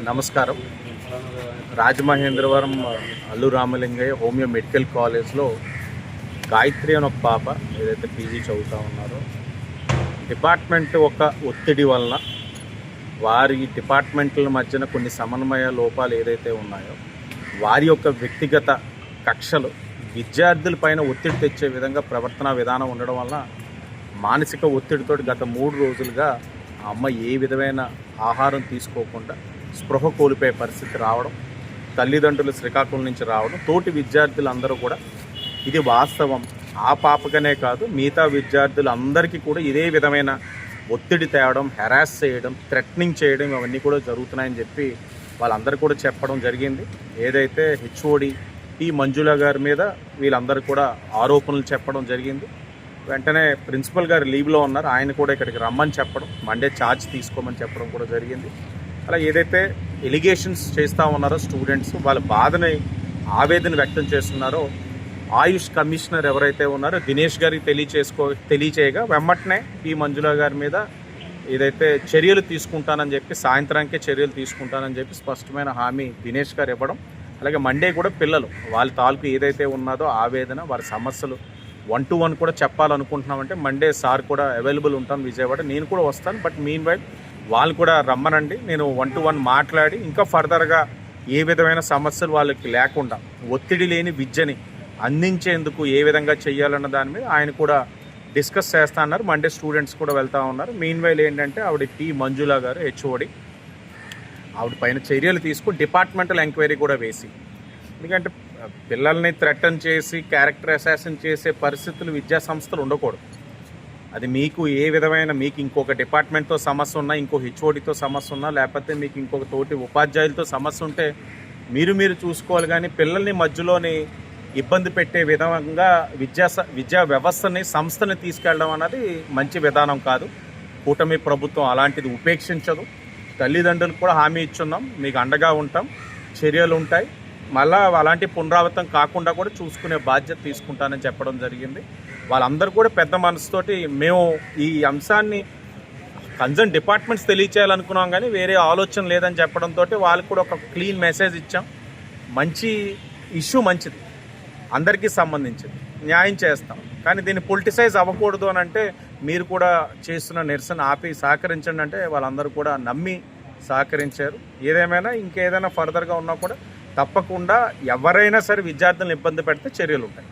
నమస్కారం. Rajamahendravaram Allu Ramalingaiah homeo medical కాలేజ్లో గాయత్రి అని ఒక పాప ఏదైతే పీజీ చదువుతూ ఉన్నారో, డిపార్ట్మెంట్ ఒక ఒత్తిడి వలన వారి డిపార్ట్మెంట్ల మధ్యన కొన్ని సమన్వయ లోపాలు ఏదైతే ఉన్నాయో, వారి యొక్క వ్యక్తిగత కక్షలు విద్యార్థులపైన ఒత్తిడి తెచ్చే విధంగా ప్రవర్తనా విధానం ఉండడం వల్ల మానసిక ఒత్తిడితో గత 3 రోజులుగా ఆ అమ్మ ఏ విధమైన ఆహారం తీసుకోకుండా స్పృహ కోల్పోయే పరిస్థితి రావడం, తల్లిదండ్రులు శ్రీకాకుళం నుంచి రావడం, తోటి విద్యార్థులందరూ కూడా ఇది వాస్తవం. ఆ పాపకనే కాదు, మిగతా విద్యార్థులందరికీ కూడా ఇదే విధమైన ఒత్తిడి తేవడం, హెరాస్ చేయడం, థ్రెటనింగ్ చేయడం ఇవన్నీ కూడా జరుగుతున్నాయని చెప్పి వాళ్ళందరూ కూడా చెప్పడం జరిగింది. ఏదైతే హెచ్ఓడి పి మంజుల గారి మీద వీళ్ళందరూ కూడా ఆరోపణలు చెప్పడం జరిగింది. వెంటనే ప్రిన్సిపల్ గారు లీవ్లో ఉన్నారు, ఆయన కూడా ఇక్కడికి రమ్మని చెప్పడం, మండే ఛార్జ్ తీసుకోమని చెప్పడం కూడా జరిగింది. అలా ఏదైతే ఎలిగేషన్స్ చేస్తూ ఉన్నారో స్టూడెంట్స్, వాళ్ళ బాధని ఆవేదన వ్యక్తం చేస్తున్నారో, ఆయుష్ కమిషనర్ ఎవరైతే ఉన్నారో దినేష్ గారికి తెలియచేయగా వెమ్మటనే పి మంజుల గారి మీద ఏదైతే చర్యలు తీసుకుంటానని చెప్పి, సాయంత్రానికే చర్యలు తీసుకుంటానని చెప్పి స్పష్టమైన హామీ దినేష్ గారు ఇవ్వడం. అలాగే మండే కూడా పిల్లలు వాళ్ళ తాలూకు ఏదైతే ఉన్నదో ఆవేదన, వారి సమస్యలు 1-to-1 కూడా చెప్పాలనుకుంటున్నామంటే మండే సార్ కూడా అవైలబుల్ ఉంటాను విజయవాడ, నేను కూడా వస్తాను. బట్ మీన్ వైల్ వాళ్ళు కూడా రమ్మనండి, నేను 1-to-1 మాట్లాడి ఇంకా ఫర్దర్గా ఏ విధమైన సమస్యలు వాళ్ళకి లేకుండా ఒత్తిడి లేని విద్యని అందించేందుకు ఏ విధంగా చేయాలన్న దాని మీద ఆయన కూడా డిస్కస్ చేస్తా అన్నారు. మండే స్టూడెంట్స్ కూడా వెళ్తూ ఉన్నారు. మీన్ వైల్ ఏంటంటే ఆవిడ పి మంజుల గారు హెచ్ఓడి, ఆవిడ పైన చర్యలు తీసుకుని డిపార్ట్మెంటల్ ఎంక్వైరీ కూడా వేసి, ఎందుకంటే పిల్లల్ని థ్రెటన్ చేసి క్యారెక్టర్ అసాసిన్ చేసే పరిస్థితులు విద్యా సంస్థలు ఉండకూడదు. అది మీకు ఏ విధమైన, మీకు ఇంకొక డిపార్ట్మెంట్తో సమస్య ఉన్నా, ఇంకో హెచ్ఓడితో సమస్య ఉన్నా, లేకపోతే మీకు ఇంకొక తోటి ఉపాధ్యాయులతో సమస్య ఉంటే మీరు చూసుకోవాలి. కానీ పిల్లల్ని మధ్యలోని ఇబ్బంది పెట్టే విధంగా విద్యా వ్యవస్థని, సంస్థని తీసుకెళ్ళడం అన్నది మంచి విధానం కాదు. కూటమి ప్రభుత్వం అలాంటిది ఉపేక్షించదు. తల్లిదండ్రులకు కూడా హామీ ఇచ్చున్నాం, మీకు అండగా ఉంటాం, చర్యలు ఉంటాయి, మళ్ళీ అలాంటి పునరావృతం కాకుండా కూడా చూసుకునే బాధ్యత తీసుకుంటానని చెప్పడం జరిగింది. వాళ్ళందరూ కూడా పెద్ద మనసుతోటి మేము ఈ అంశాన్ని కన్సర్న్ డిపార్ట్మెంట్స్ తెలియచేయాలనుకున్నాం, కానీ వేరే ఆలోచన లేదని చెప్పడంతో వాళ్ళకి కూడా ఒక క్లీన్ మెసేజ్ ఇచ్చాం. మంచి ఇష్యూ, మంచిది, అందరికీ సంబంధించింది, న్యాయం చేస్తాం. కానీ దీన్ని పొలిటిసైజ్ అవ్వకూడదు అని అంటే మీరు కూడా చేస్తున్న నిరసన ఆపి సహకరించండి అంటే వాళ్ళందరూ కూడా నమ్మి సహకరించారు. ఏదేమైనా ఇంకేదైనా ఫర్దర్గా ఉన్నా కూడా తప్పకుండా ఎవరైనా సరే విద్యార్థులను ఇబ్బంది పెడితే చర్యలు ఉంటాయి.